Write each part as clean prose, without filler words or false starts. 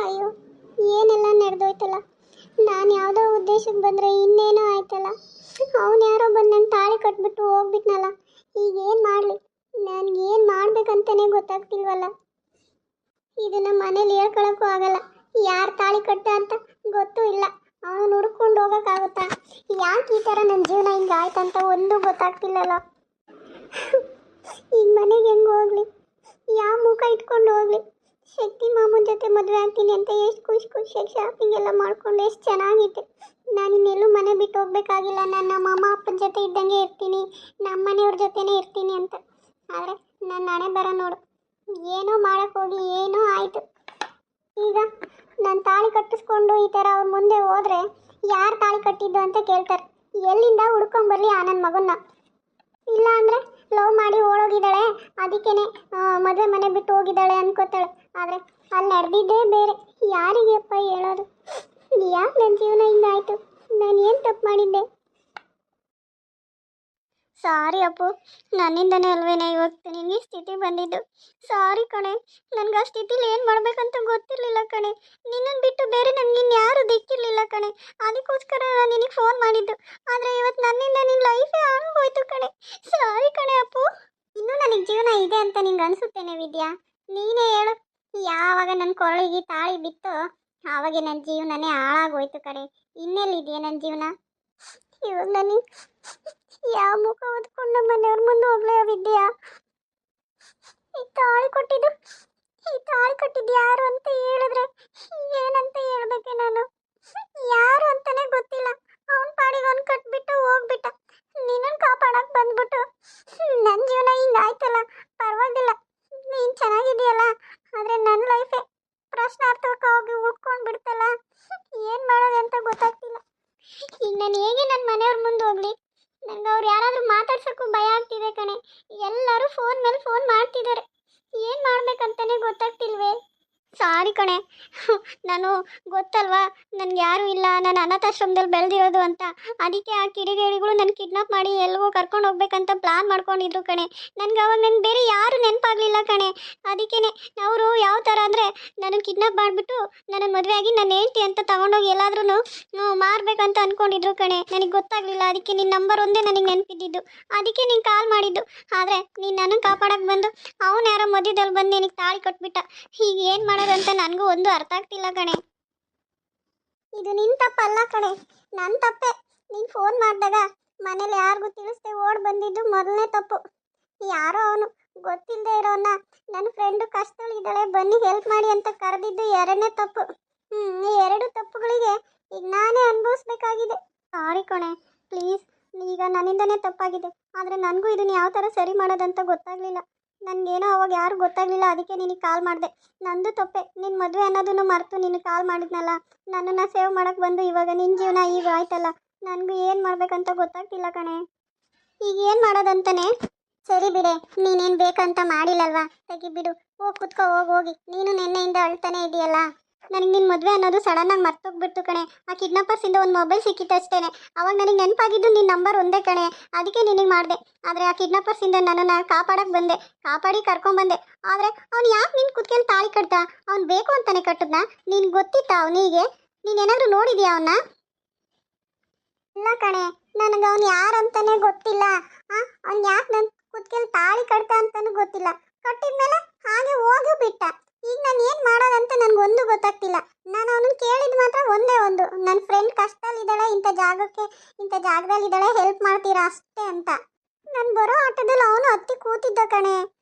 ಅಯ್ಯೋ, ಏನೆಲ್ಲ ನಡೆದೋಯ್ತಲ್ಲ. ನಾನು ಯಾವುದೋ ಉದ್ದೇಶಕ್ಕೆ ಬಂದರೆ ಇನ್ನೇನೋ ಆಯ್ತಲ್ಲ. ಅವನು ಯಾರೋ ಬಂದು ನಂಗೆ ತಾಳಿ ಕಟ್ಬಿಟ್ಟು ಹೋಗ್ಬಿಟ್ನಲ್ಲ. ಈಗ ಏನು ಮಾಡಲಿ? ನನಗೇನು ಮಾಡ್ಬೇಕಂತಲೇ ಗೊತ್ತಾಗ್ತಿಲ್ವಲ್ಲ. ಇದನ್ನು ಮನೇಲಿ ಹೇಳ್ಕೊಳಕ್ಕೂ ಆಗಲ್ಲ. ಯಾರು ತಾಳಿ ಕಟ್ಟ ಅಂತ ಗೊತ್ತೂ ಇಲ್ಲ. ಅವನು ಹುಡ್ಕೊಂಡು ಹೋಗೋಕ್ಕಾಗುತ್ತಾ? ಯಾಕೆ ಈ ಥರ ನನ್ನ ಜೀವನ ಹಿಂಗೆ ಆಯ್ತಂತ ಒಂದು ಗೊತ್ತಾಗ್ತಿಲ್ಲಲ್ಲ. ಈಗ ಮನೆಗೆ ಹೆಂಗೆ ಹೋಗ್ಲಿ? ಯಾವ ಮುಖ ಇಟ್ಕೊಂಡು ಹೋಗ್ಲಿ? ಶಕ್ತಿ ಮಾಮನ ಜೊತೆ ಮದುವೆ ಆಗ್ತೀನಿ ಅಂತ ಎಷ್ಟು ಖುಷಿಯಾಗಿ ಶಾಪಿಂಗ್ ಎಲ್ಲ ಮಾಡ್ಕೊಂಡು ಎಷ್ಟು ಚೆನ್ನಾಗಿತ್ತು. ನಾನು ಇನ್ನೆಲ್ಲೂ ಮನೆ ಬಿಟ್ಟು ಹೋಗ್ಬೇಕಾಗಿಲ್ಲ. ನನ್ನ ಮಾಮ ಅಪ್ಪನ ಜೊತೆ ಇದ್ದಂಗೆ ಇರ್ತೀನಿ, ನಮ್ಮ ಮನೆಯವ್ರ ಜೊತೆನೇ ಇರ್ತೀನಿ ಅಂತ. ಆದರೆ ನನ್ನ ಹಣೆ ಬರ ನೋಡು, ಏನೋ ಮಾಡೋಕ್ಕೋಗಿ ಏನೋ ಆಯಿತು. ಈಗ ನಾನು ತಾಳಿ ಕಟ್ಟಿಸ್ಕೊಂಡು ಈ ಥರ ಅವ್ರ ಮುಂದೆ ಹೋದರೆ ಯಾರು ತಾಳಿ ಕಟ್ಟಿದ್ದು ಅಂತ ಕೇಳ್ತಾರೆ. ಎಲ್ಲಿಂದ ಹುಡ್ಕೊಂಬರ್ಲಿ ಆ ನನ್ನ ಮಗನ್ನ? ಇಲ್ಲ ಅಂದರೆ ಲವ್ ಮಾಡಿ ಓಡೋಗಿದ್ದಾಳೆ, ಅದಕ್ಕೇನೆ ಮದುವೆ ಮನೆ ಬಿಟ್ಟು ಹೋಗಿದ್ದಾಳೆ ಅನ್ಕೋತಾಳೆ. ಆದರೆ ಅಲ್ಲಿ ನಡೆದಿದ್ದೇ ಬೇರೆ. ಯಾರಿಗೆಪ್ಪ ಹೇಳೋದು? ಯಾಕೆ ನನ್ನ ಜೀವನ ಹಿಂಗಾಯಿತು? ನಾನು ಏನು ತಪ್ಪು ಮಾಡಿದ್ದೆ? ಸಾರಿ ಅಪ್ಪು, ನನ್ನಿಂದನೇ ಅಲ್ವೇನೆ ಇವತ್ತು ನಿನಗೆ ಸ್ಥಿತಿ ಬಂದಿದ್ದು. ಸಾರಿ ಕಣೆ, ನನಗೆ ಆ ಸ್ಥಿತಿಲಿ ಏನು ಮಾಡಬೇಕಂತ ಗೊತ್ತಿರಲಿಲ್ಲ ಕಣೆ. ನಿನ್ನನ್ನು ಬಿಟ್ಟು ಬೇರೆ ನನಗೆ ಇನ್ಯಾರೂ ದಿಕ್ಕಿರಲಿಲ್ಲ ಕಣೆ. ಅದಕ್ಕೋಸ್ಕರ ನಾನು ನಿನಗೆ ಫೋನ್ ಮಾಡಿದ್ದು. ಆದರೆ ಇವತ್ತು ನನ್ನಿಂದ ನಿನ್ನ ಲೈಫೇ ಆಗೋಯ್ತು ಕಣೆ. ಸಾರಿ ಕಣೆ ಅಪ್ಪು. ಇನ್ನೂ ನನಗೆ ಜೀವನ ಇದೆ ಅಂತ ನಿಂಗೆ ಅನಿಸುತ್ತೇನೆ ವಿದ್ಯಾ? ನೀನೇ ಹೇಳು. ಯಾವಾಗ ನನ್ನ ಕೊರಳಿಗೆ ತಾಳಿ ಬಿತ್ತೋ ಆವಾಗ ನನ್ನ ಜೀವನನೇ ಹಾಳಾಗೋಯ್ತು ಕಣೆ. ಇನ್ನೆಲ್ಲಿದೆಯಾ ನನ್ನ ಜೀವನ? ಇವಾಗ ನನಗೆ ಯಾವ ಮುಖ ಹೊತ್ಕೊಂಡು ಮನೆಯವ್ರ ಮುಂದೆ ಹೋಗ್ಲೇ ವಿದ್ಯಾ? ಈ ತಾಳಿ ಕೊಟ್ಟಿದ್ದು ಯಾರು ಅಂತ ಹೇಳಿದ್ರೆ ಏನಂತ ಹೇಳ್ಬೇಕೆ ನಾನು? ಯಾರು ಅಂತಾನೆ ಗೊತ್ತಿಲ್ಲ. ಅವನ ಪಾಡಿಗೆ ಅವ್ನು ಕಟ್ಬಿಟ್ಟು ಹೋಗ್ಬಿಟ್ಟ. ನಿನ್ನನ್ನು ಕಾಪಾಡಕ್ಕೆ ಬಂದ್ಬಿಟ್ಟು ನನ್ನ ಜೀವನ ಹಿಂಗಾಯ್ತಲ್ಲ. ಪರವಾಗಿಲ್ಲ, ನೀನು ಚೆನ್ನಾಗಿದೆಯಲ್ಲ. ಆದರೆ ನನ್ನ ಲೈಫೇ ಪ್ರಶ್ನಾರ್ಥಕ ಹೋಗಿ ಉಳ್ಕೊಂಡು ಬಿಡ್ತಲ್ಲ. ಏನು ಮಾಡೋದಂತ ಗೊತ್ತಾಗ್ತಿಲ್ಲ. ಈಗ ನಾನು ಹೇಗೆ ನನ್ನ ಮನೆಯವ್ರ ಮುಂದೆ ಹೋಗ್ಲಿ? ನನಗೆ ಅವ್ರು ಯಾರಾದರೂ ಮಾತಾಡ್ಸೋಕ್ಕೂ ಭಯ ಆಗ್ತಿದೆ ಕಣೆ. ಎಲ್ಲರೂ ಫೋನ್ ಮೇಲೆ ಫೋನ್ ಮಾಡ್ತಿದ್ದಾರೆ. ಏನು ಮಾಡ್ಬೇಕಂತಲೇ ಗೊತ್ತಾಗ್ತಿಲ್ವೇ? ಸಾರಿ ಕಣೆ, ನಾನು ಗೊತ್ತಲ್ವಾ ನನಗೆ ಯಾರೂ ಇಲ್ಲ, ನಾನು ಅನಾಥಾಶ್ರಮದಲ್ಲಿ ಬೆಳೆದಿರೋದು ಅಂತ. ಅದಕ್ಕೆ ಆ ಕಿಡಿಗೇಡಿಗಳು ನನ್ನ ಕಿಡ್ನಾಪ್ ಮಾಡಿ ಎಲ್ಲಿಗೋ ಕರ್ಕೊಂಡು ಹೋಗ್ಬೇಕಂತ ಪ್ಲಾನ್ ಮಾಡ್ಕೊಂಡಿದ್ರು ಕಣೆ. ನನಗೆ ಅವಾಗ ನನ್ನ ಬೇರೆ ಯಾರು ನೆನಪಾಗಲಿಲ್ಲ ಕಣೆ. ಅದಕ್ಕೇ ಅವರು ಯಾವ ಥರ ಅಂದರೆ ನಾನು ಕಿಡ್ನಾಪ್ ಮಾಡಿಬಿಟ್ಟು ನನ್ನ ಮದುವೆಯಾಗಿ ನನ್ನ ಹೆಂಡ್ತಿ ಅಂತ ತೊಗೊಂಡೋಗಿ ಎಲ್ಲಾದ್ರೂ ಮಾರಬೇಕಂತ ಅಂದ್ಕೊಂಡಿದ್ರು ಕಣೆ. ನನಗೆ ಗೊತ್ತಾಗಲಿಲ್ಲ. ಅದಕ್ಕೆ ನಿನ್ನ ನಂಬರ್ ಒಂದೇ ನನಗೆ ನೆನಪಿದ್ದಿದ್ದು. ಅದಕ್ಕೆ ನೀನು ಕಾಲ್ ಮಾಡಿದ್ದು. ಆದರೆ ನೀನು ನನ್ನನ್ನು ಕಾಪಾಡೋಕ್ಕೆ ಬಂದು ಅವನು ಯಾರೋ ಮಧ್ಯದಲ್ಲಿ ಬಂದು ನಿನಗೆ ತಾಳಿ ಕಟ್ಬಿಟ್ಟ. ಈಗ ಏನು ಮಾಡೋದಂತ ನನಗೂ ಒಂದು ಅರ್ಥ ಆಗ್ತಿಲ್ಲ ಕಣೆ. ಇದು ನಿನ್ನ ತಪ್ಪಲ್ಲ ಕಣೆ, ನನ್ನ ತಪ್ಪೆ. ನೀನು ಫೋನ್ ಮಾಡಿದಾಗ ಮನೇಲಿ ಯಾರಿಗೂ ತಿಳಿಸ್ದೆ ಓಡ್ ಬಂದಿದ್ದು ಮೊದಲನೇ ತಪ್ಪು. ಯಾರೋ ಅವನು ಗೊತ್ತಿಲ್ಲದೆ ಇರೋನ್ನ ನನ್ನ ಫ್ರೆಂಡು ಕಷ್ಟದಲ್ಲಿದ್ದಾಳೆ ಬನ್ನಿ ಹೆಲ್ಪ್ ಮಾಡಿ ಅಂತ ಕರೆದಿದ್ದು ಎರಡನೇ ತಪ್ಪು. ಈ ಎರಡು ತಪ್ಪುಗಳಿಗೆ ಈಗ ನಾನೇ ಅನುಭವಿಸ್ಬೇಕಾಗಿದೆ. ಸಾರಿ ಕಣೆ, ಪ್ಲೀಸ್. ಈಗ ನನ್ನಿಂದನೇ ತಪ್ಪಾಗಿದೆ. ಆದರೆ ನನಗೂ ಇದನ್ನು ಯಾವ ಥರ ಸರಿ ಮಾಡೋದಂತ ಗೊತ್ತಾಗಲಿಲ್ಲ. ನನಗೇನೋ ಅವಾಗ ಯಾರು ಗೊತ್ತಾಗಲಿಲ್ಲ. ಅದಕ್ಕೆ ನಿನಗೆ ಕಾಲ್ ಮಾಡಿದೆ. ನಂದು ತಪ್ಪೆ. ನಿನ್ನ ಮದುವೆ ಅನ್ನೋದನ್ನು ಮರೆತು ನಿನಗೆ ಕಾಲ್ ಮಾಡಿದ್ನಲ್ಲ. ನನ್ನನ್ನು ಸೇವ್ ಮಾಡೋಕ್ಕೆ ಬಂದು ಇವಾಗ ನಿನ್ನ ಜೀವನ ಈಗ ಆಯ್ತಲ್ಲ. ನನಗೂ ಏನು ಮಾಡಬೇಕಂತ ಗೊತ್ತಾಗ್ತಿಲ್ಲ ಕಣೆ. ಈಗ ಏನು ಮಾಡೋದಂತಾನೆ? ಸರಿ ಬಿಡೆ, ನೀನೇನು ಬೇಕಂತ ಮಾಡಿಲ್ಲಲ್ವಾ? ತೆಗಿಬಿಡು, ಹೋಗಿ ಕುತ್ಕೋ. ಹೋಗಿ. ನೀನು ನಿನ್ನೆಯಿಂದ ಅಳ್ತಾನೆ ಇದೆಯಲ್ಲ. ನನಗೆ ನಿನ್ನ ಮದುವೆ ಅನ್ನೋದು ಸಡನ್ನಾಗಿ ಮರ್ತೋಗ್ಬಿಡ್ತು ಕಣೆ. ಆ ಕಿಡ್ನಾಪರ್ಸಿಂದ ಒಂದು ಮೊಬೈಲ್ ಸಿಕ್ಕಿತ್ತು ಅಷ್ಟೇ. ಅವಾಗ ನನಗೆ ನೆನಪಾಗಿದ್ದು ನಿನ್ನ ನಂಬರ್ ಒಂದೇ ಕಣೆ. ಅದಕ್ಕೆ ನಿನಗೆ ಮಾಡಿದೆ. ಆದರೆ ಆ ಕಿಡ್ನಾಪರ್ಸಿಂದ ನನ್ನನ್ನು ಕಾಪಾಡೋಕ್ಕೆ ಬಂದೆ. ಕಾಪಾಡಿ ಕರ್ಕೊಂಬಂದೆ. ಆದರೆ ಅವ್ನು ಯಾಕೆ ನಿನ್ನ ಕುತ್ಕೊಂಡು ತಾಳಿ ಕಟ್ಟ? ಅವ್ನು ಬೇಕು ಅಂತಾನೆ ಕಟ್ಟಿದ್ನ? ನಿನ್ಗೆ ಗೊತ್ತಿತ್ತಾ ಅವನಿಗೆ? ನೀನೇನಾದರೂ ನೋಡಿದ್ಯಾ ಅವನ್ನ? ಇಲ್ಲ ಕಣೆ, ನನಗೆ ಅವ್ನು ಯಾರು ಅಂತಾನೆ ಗೊತ್ತಿಲ್ಲ. ಅವ್ನು ಯಾಕೆ ನನ್ನ ಕುತ್ಕೊಂಡು ತಾಳಿ ಕಟ್ಟ ಅಂತಲೂ ಗೊತ್ತಿಲ್ಲ. ಕಟ್ಟಿದ್ಮೇಲೆ ಹಾಗೆ ಹೋಗಿ ಬಿಟ್ಟ. ಈಗ ನಾನು ಏನು ಮಾಡೋದಂತ ನನಗೊಂದು ಗೊತ್ತಾಗ್ತಿಲ್ಲ. ನಾನು ಅವನನ್ನು ಕೇಳಿದ್ದು ಮಾತ್ರ ಒಂದೇ ಒಂದು, ನನ್ನ ಫ್ರೆಂಡ್ ಕಷ್ಟದಲ್ಲಿದ್ದಾಳೆ, ಇಂಥ ಜಾಗದಲ್ಲಿದ್ದಾಳೆ, ಹೆಲ್ಪ್ ಮಾಡ್ತೀರಾ ಅಷ್ಟೇ ಅಂತ. ನಾನು ಬರೋ ಆಟೋದಲ್ಲಿ ಅವನು ಹತ್ತಿ ಕೂತಿದ್ದ ಕಣೆ.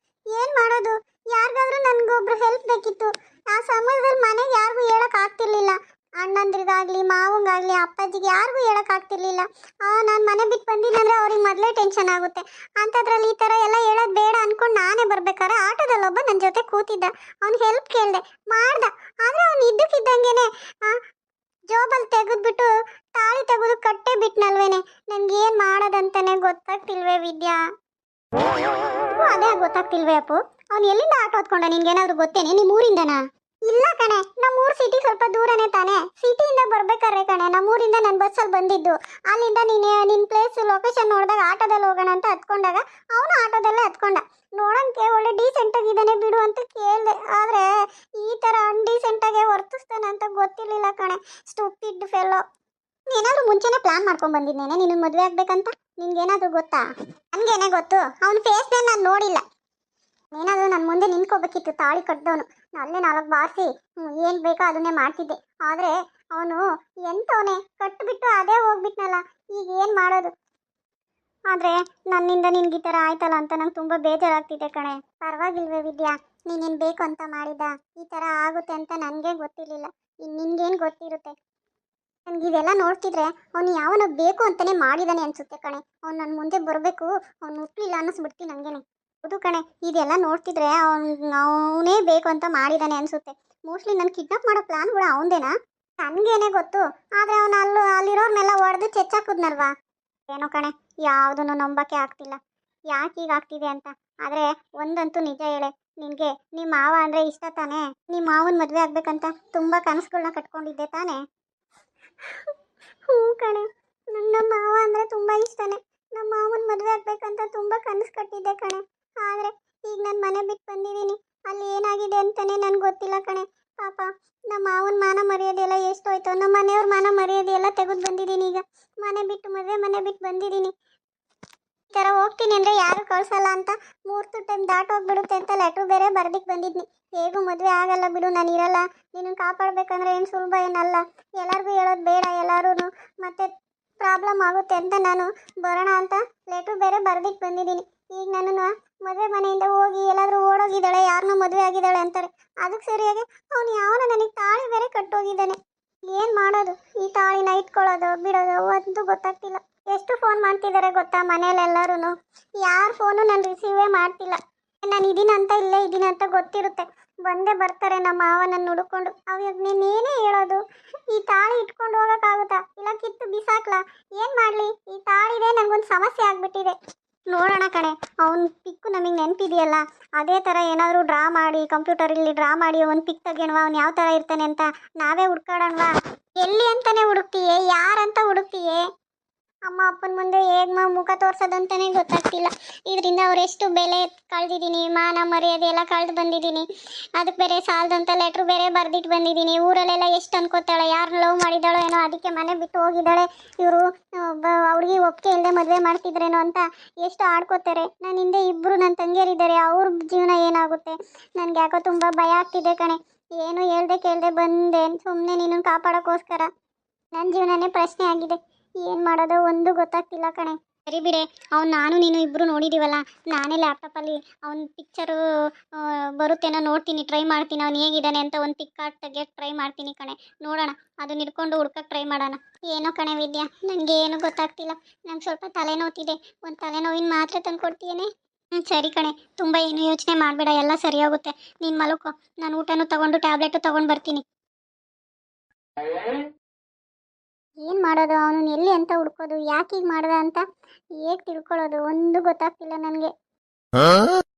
ಏನು ಮಾಡೋದು? ಯಾರಿಗಾದ್ರೂ ನನಗೊಬ್ರು ಹೆಲ್ಪ್ ಬೇಕಿತ್ತು. ಆ ಸಮಯದಲ್ಲಿ ಮನೆಗೆ ಯಾರಿಗೂ ಹೇಳೋಕ್ಕಾಗ್ತಿರ್ಲಿಲ್ಲ. ಅಣ್ಣಂದ್ರಿಗಾಗಲಿ ಮಾವಂಗಾಗಲಿ ಅಪ್ಪಾಜಿಗೆ ಯಾರಿಗೂ ಹೇಳೋಕ್ಕಾಗ್ತಿರ್ಲಿಲ್ಲ. ನಾನು ಮನೆ ಬಿಟ್ಟು ಬಂದಿನಂದರೆ ಅವ್ರಿಗೆ ಮೊದಲೇ ಟೆನ್ಷನ್ ಆಗುತ್ತೆ. ಅಂಥದ್ರಲ್ಲಿ ಈ ಥರ ಎಲ್ಲ ಹೇಳೋದು ಬೇಡ ಅಂದ್ಕೊಂಡು ನಾನೇ ಬರ್ಬೇಕಾದ್ರೆ ಆಟೋದಲ್ಲಿ ಒಬ್ಬ ನನ್ನ ಜೊತೆ ಕೂತಿದ್ದ. ಅವ್ನು ಹೆಲ್ಪ್ ಕೇಳಿದೆ, ಮಾಡ್ದ. ಆದರೆ ಅವ್ನು ಇದ್ದಕ್ಕಿದ್ದಂಗೆ ಜೋಬಲ್ಲಿ ತೆಗೆದ್ಬಿಟ್ಟು ತಾಳಿ ತೆಗೆದು ಕಟ್ಟೇ ಬಿಟ್ನಲ್ವೇನೆ. ನನಗೇನು ಮಾಡೋದಂತಾನೆ ಗೊತ್ತಾಗ್ತಿಲ್ವೇ ವಿದ್ಯಾ? ಅದೇ ಗೊತ್ತಾಗ್ತಿಲ್ವೇ ಅಪ್ಪು? ಅವ್ನು ಎಲ್ಲಿಂದ ಆಟೋ ಹೊತ್ಕೊಂಡ? ನಿನ್ಗೇನಾದರೂ ಗೊತ್ತೇನೆ? ನಿಮ್ಮ ಊರಿಂದನಾ? ಇಲ್ಲ ಕಣೆ, ನಮ್ಮ ನಮ್ಮೂರ್ ಸಿಟಿ ಸ್ವಲ್ಪ ದೂರನೇ ತಾನೆ. ಸಿಟಿಯಿಂದ ಬರ್ಬೇಕಾರೆ ಕಣೆ, ನಮ್ಮೂರಿಂದ ನಾನು ಬಸ್ಸಲ್ಲಿ ಬಂದಿದ್ದು. ಅಲ್ಲಿಂದ ನಿನ್ ಪ್ಲೇಸ್ ಲೊಕೇಶನ್ ನೋಡಿದಾಗ ಆಟೋದಲ್ಲಿ ಹೋಗೋಣ ಅಂತ ಹತ್ಕೊಂಡಾಗ ಅವನು ಆಟೋದಲ್ಲೇ ಹತ್ಕೊಂಡ. ನೋಡಂಕೆ ಒಳ್ಳೆ ಡೀಸೆಂಟ್ ಆಗಿದ್ದಾನೆ ಬಿಡು ಅಂತ ಕೇಳಿದೆ. ಆದ್ರೆ ಈ ತರ ಅನ್ಡೀಸೆಂಟ್ ಆಗಿ ವರ್ತಿಸ್ತಾನೆ ಅಂತ ಗೊತ್ತಿರ್ಲಿಲ್ಲ ಕಣೆ. Stupid fellow. ಏನಾದ್ರು ಮುಂಚೆನೆ ಪ್ಲಾನ್ ಮಾಡ್ಕೊಂಡ್ ಬಂದಿದ್ದೇನೆ ನಿನ್ನ ಮದುವೆ ಆಗ್ಬೇಕಂತ. ನಿನ್ಗೇನಾದ್ರು ಗೊತ್ತಾ? ನನ್ಗೇನೆ ಗೊತ್ತು, ಅವ್ನ ಫೇಸ್ನೇ ನಾನು ನೋಡಿಲ್ಲ. ಏನಾದ್ರು ನನ್ನ ಮುಂದೆ ನಿಂತ್ಕೋಬೇಕಿತ್ತು ತಾಳಿ ಕಟ್ಟಿದವನು. ಅಲ್ಲೇ 4 ಬಾರಿಸಿ ಏನ್ ಬೇಕೋ ಅದನ್ನೇ ಮಾಡ್ತಿದ್ದೆ. ಆದ್ರೆ ಅವನು ಎಂತವನೇ ಕಟ್ಬಿಟ್ಟು ಅದೇ ಹೋಗ್ಬಿಟ್ನಲ್ಲ. ಈಗ ಏನ್ ಮಾಡೋದು? ಆದ್ರೆ ನನ್ನಿಂದ ನಿನ್ಗೆ ಈ ಥರ ಆಯ್ತಲ್ಲ ಅಂತ ನಂಗೆ ತುಂಬ ಬೇಜಾರಾಗ್ತಿದೆ ಕಣೆ. ಪರವಾಗಿಲ್ವೇ ವಿದ್ಯಾ, ನೀನೇನು ಬೇಕು ಅಂತ ಮಾಡಿದ ಈ ಥರ ಆಗುತ್ತೆ ಅಂತ ನನಗೆ ಗೊತ್ತಿರಲಿಲ್ಲ. ಇನ್ನು ನಿನ್ಗೇನು ಗೊತ್ತಿರುತ್ತೆ? ನನಗೆ ಇದೆಲ್ಲ ನೋಡ್ತಿದ್ರೆ ಅವನು ಯಾವನ ಬೇಕು ಅಂತಾನೆ ಮಾಡಿದಾನೆ ಅನ್ಸುತ್ತೆ ಕಣೆ. ಅವ್ನು ನನ್ನ ಮುಂದೆ ಬರಬೇಕು, ಅವ್ನು ಹುಟ್ಟಲಿಲ್ಲ ಅನ್ನಿಸ್ಬಿಡ್ತೀನಿ ನನಗೇನೆ. ಹೌದು ಕಣೆ, ಇದೆಲ್ಲ ನೋಡ್ತಿದ್ರೆ ಅವನೇ ಬೇಕು ಅಂತ ಮಾಡಿದಾನೆ ಅನ್ಸುತ್ತೆ. ಮೋಸ್ಟ್ಲಿ ನನ್ನ ಕಿಡ್ನಾಪ್ ಮಾಡೋ ಪ್ಲಾನ್ ಕೂಡ ಅವನದೇನಾ? ನನಗೇನೆ ಗೊತ್ತು. ಆದರೆ ಅವನು ಅಲ್ಲಿರೋರ್ನೆಲ್ಲ ಹೊಡೆದು ಚೆಚ್ಚಾಕುದ್ನಲ್ವಾ. ಏನೋ ಕಣೆ, ಯಾವುದನ್ನು ನಂಬಕ್ಕೆ ಆಗ್ತಿಲ್ಲ. ಯಾಕೆ ಈಗ ಆಗ್ತಿದೆ ಅಂತ. ಆದರೆ ಒಂದಂತೂ ನಿಜ ಹೇಳೆ, ನಿನಗೆ ನಿಮ್ಮ ಮಾವ ಅಂದರೆ ಇಷ್ಟ ತಾನೇ? ನಿಮ್ಮ ಮಾವನ ಮದುವೆ ಆಗ್ಬೇಕಂತ ತುಂಬ ಕನಸುಗಳನ್ನ ಕಟ್ಕೊಂಡಿದ್ದೆ ತಾನೇ? ಹ್ಞೂ ಕಣೆ, ನಂಗೆ ನಮ್ಮ ಮಾವ ಅಂದರೆ ತುಂಬ ಇಷ್ಟನೇ. ನಮ್ಮ ಮಾವನ ಮದುವೆ ಆಗ್ಬೇಕಂತ ತುಂಬ ಕನಸು ಕಟ್ಟಿದ್ದೆ ಕಣೆ. ಆದರೆ ಈಗ ನಾನು ಮನೆ ಬಿಟ್ಟು ಬಂದಿದ್ದೀನಿ. ಅಲ್ಲಿ ಏನಾಗಿದೆ ಅಂತಲೇ ನನಗೆ ಗೊತ್ತಿಲ್ಲ ಕಣೆ. ಪಾಪ ನಮ್ಮ ಮಾವನ ಮಾನ ಮರ್ಯಾದೆ ಎಲ್ಲ ಎಷ್ಟೋಯ್ತು. ನಮ್ಮ ಮನೆಯವ್ರ ಮಾನ ಮರ್ಯಾದೆ ಎಲ್ಲ ತೆಗೆದು ಬಂದಿದ್ದೀನಿ. ಈಗ ಮನೆ ಬಿಟ್ಟು ಬಂದಿದ್ದೀನಿ. ಈ ಥರ ಹೋಗ್ತೀನಿ ಅಂದರೆ ಯಾರು ಕಳ್ಸಲ್ಲ ಅಂತ 3 ಟೈಮ್ ದಾಟೋಗ್ಬಿಡುತ್ತೆ ಅಂತ ಲೆಟ್ರು ಬೇರೆ ಬರ್ದಿಕ್ಕೆ ಬಂದಿದ್ನಿ. ಹೇಗೂ ಮದುವೆ ಆಗಲ್ಲ ಬಿಡು, ನಾನು ಇರಲ್ಲ. ನಿನ್ನನ್ನು ಕಾಪಾಡಬೇಕಂದ್ರೆ ಏನು ಸುಲಭ ಏನಲ್ಲ. ಎಲ್ಲರಿಗೂ ಹೇಳೋದು ಬೇಡ, ಎಲ್ಲರೂ ಮತ್ತೆ ಪ್ರಾಬ್ಲಮ್ ಆಗುತ್ತೆ ಅಂತ ನಾನು ಬರೋಣ ಅಂತ ಲೆಟ್ರು ಬೇರೆ ಬರ್ದಿಕ್ಕೆ ಬಂದಿದ್ದೀನಿ. ಈಗ ನನ್ನನ್ನು ಮದುವೆ ಮನೆಯಿಂದ ಹೋಗಿ ಎಲ್ಲಾದರೂ ಓಡೋಗಿದ್ದಾಳೆ, ಯಾರನ್ನೂ ಮದುವೆ ಆಗಿದ್ದಾಳೆ ಅಂತಾರೆ. ಅದಕ್ಕೆ ಸರಿಯಾಗಿ ಅವನು ಯಾವನ ನನಗೆ ತಾಳಿ ಬೇರೆ ಕಟ್ಟೋಗಿದ್ದಾನೆ. ಏನು ಮಾಡೋದು? ಈ ತಾಳಿನ ಇಟ್ಕೊಳ್ಳೋದು ಬಿಡೋದು ಒಂದು ಗೊತ್ತಾಗ್ತಿಲ್ಲ. ಎಷ್ಟು ಫೋನ್ ಮಾಡ್ತಿದ್ದಾರೆ ಗೊತ್ತಾ ಮನೇಲೆಲ್ಲರೂ. ಯಾರ ಫೋನು ನಾನು ರಿಸೀವೇ ಮಾಡ್ತಿಲ್ಲ. ನಾನು ಇದೀನಂತ ಇಲ್ಲೇ ಇದೀನಂತ ಗೊತ್ತಿರುತ್ತೆ, ಬಂದೇ ಬರ್ತಾರೆ ನಮ್ಮ ಮಾವ ನನ್ನ ಹುಡ್ಕೊಂಡು. ಅವಾಗ ನೀನೇನೇ ಹೇಳೋದು? ಈ ತಾಳಿ ಇಟ್ಕೊಂಡು ಹೋಗೋಕ್ಕಾಗುತ್ತಾ? ಇಲ್ಲ ಕಿತ್ತು ಬಿಸಾಕ್ಲಾ? ಏನು ಮಾಡಲಿ? ಈ ತಾಳಿದೆ ನನಗೊಂದು ಸಮಸ್ಯೆ ಆಗಿಬಿಟ್ಟಿದೆ. ನೋಡೋಣ ಕಣೆ, ಅವ್ನ ಪಿಕ್ಕು ನಮಗೆ ನೆನಪಿದೆಯಲ್ಲ, ಅದೇ ಥರ ಏನಾದರೂ ಡ್ರಾ ಮಾಡಿ ಕಂಪ್ಯೂಟರಲ್ಲಿ ಡ್ರಾ ಮಾಡಿ ಒಂದು ಪಿಕ್ ತೆಗೆಯಣವಾ, ಅವ್ನು ಯಾವ ಥರ ಇರ್ತಾನೆ ಅಂತ ನಾವೇ ಹುಡ್ಕಾಡೋಣವಾ? ಎಲ್ಲಿ ಅಂತಲೇ ಹುಡುಕ್ತೀಯೇ? ಯಾರಂತ ಹುಡುಕ್ತೀಯೇ? ಅಮ್ಮ ಅಪ್ಪನ ಮುಂದೆ ಹೇಗೆ ಮುಖ ತೋರ್ಸೋದಂತಲೇ ಗೊತ್ತಾಗ್ತಿಲ್ಲ. ಇದರಿಂದ ಅವರೆಷ್ಟು ಬೆಲೆ ಕಳೆದಿದ್ದೀನಿ, ಮಾನ ಮರ್ಯಾದೆ ಎಲ್ಲ ಕಳೆದು ಬಂದಿದ್ದೀನಿ. ಅದಕ್ಕೆ ಬೇರೆ ಸಾಲದಂತ ಲೆಟ್ರು ಬೇರೆ ಬರೆದಿಟ್ಟು ಬಂದಿದ್ದೀನಿ. ಊರಲ್ಲೆಲ್ಲ ಎಷ್ಟು ಅನ್ಕೋತಾಳೆ, ಯಾರು ಲವ್ ಮಾಡಿದ್ದಾಳೋ ಏನೋ ಅದಕ್ಕೆ ಮನೆ ಬಿಟ್ಟು ಹೋಗಿದ್ದಾಳೆ, ಇವರು ಹುಡುಗಿ ಒಪ್ಪಿಗೆ ಇಲ್ಲದೆ ಮದುವೆ ಮಾಡ್ತಿದ್ರೇನೋ ಅಂತ ಎಷ್ಟು ಆಡ್ಕೋತಾರೆ. ನನ್ನ ಹಿಂದೆ ಇಬ್ಬರು ನನ್ನ ತಂಗಿಯರಿದ್ದಾರೆ, ಅವ್ರ ಜೀವನ ಏನಾಗುತ್ತೆ? ನನಗೆ ಯಾಕೋ ತುಂಬ ಭಯ ಆಗ್ತಿದೆ ಕಣೆ. ಏನು ಹೇಳ್ದೆ ಕೇಳದೆ ಬಂದೆ ಸುಮ್ಮನೆ ನಿನ್ನನ್ನು ಕಾಪಾಡೋಕ್ಕೋಸ್ಕರ. ನನ್ನ ಜೀವನನೇ ಪ್ರಶ್ನೆ ಆಗಿದೆ. ಏನು ಮಾಡೋದು ಒಂದು ಗೊತ್ತಾಗ್ತಿಲ್ಲ ಕಣೆ. ಸರಿ ಬಿಡೆ, ನಾನು ನೀನು ಇಬ್ಬರು ನೋಡಿದ್ದೀವಲ್ಲ, ನಾನೇ ಲ್ಯಾಪ್ಟಾಪಲ್ಲಿ ಅವ್ನ ಪಿಕ್ಚರು ಬರುತ್ತೇನೋ ನೋಡ್ತೀನಿ, ಟ್ರೈ ಮಾಡ್ತೀನಿ. ಅವ್ನು ಹೇಗಿದ್ದಾನೆ ಅಂತ ಒಂದು ಪಿಕ್ ಕಾರ್ಡ್ ತೆಗಿಯೋಕ್ಕೆ ಟ್ರೈ ಮಾಡ್ತೀನಿ ಕಣೆ. ನೋಡೋಣ, ಅದನ್ನ ಹಿಡ್ಕೊಂಡು ಹುಡ್ಕಕ್ಕೆ ಟ್ರೈ ಮಾಡೋಣ. ಏನೋ ಕಣೆ ವಿದ್ಯಾ, ನನಗೆ ಏನು ಗೊತ್ತಾಗ್ತಿಲ್ಲ. ನಂಗೆ ಸ್ವಲ್ಪ ತಲೆನೋವ್ತಿದೆ. ಒಂದು ತಲೆನೋವಿನ ಮಾತ್ರೆ ತಂದು ಕೊಡ್ತೀಯೇನೆ? ಸರಿ ಕಣೆ, ತುಂಬ ಏನು ಯೋಚನೆ ಮಾಡಬೇಡ, ಎಲ್ಲ ಸರಿ ಹೋಗುತ್ತೆ. ನೀನು ಮಲಕೋ, ನಾನು ಊಟನೂ ತೊಗೊಂಡು ಟ್ಯಾಬ್ಲೆಟು ತೊಗೊಂಡು ಬರ್ತೀನಿ. ಏನು ಮಾಡೋದು? ಅವನು ಎಲ್ಲಿ ಅಂತ ಹುಡ್ಕೋದು? ಯಾಕೆ ಹೀಗೆ ಮಾಡ್ದ ಅಂತ ಹೇಗೆ ತಿಳ್ಕೊಳ್ಳೋದು? ಒಂದು ಗೊತ್ತಾಗ್ತಿಲ್ಲ ನನಗೆ.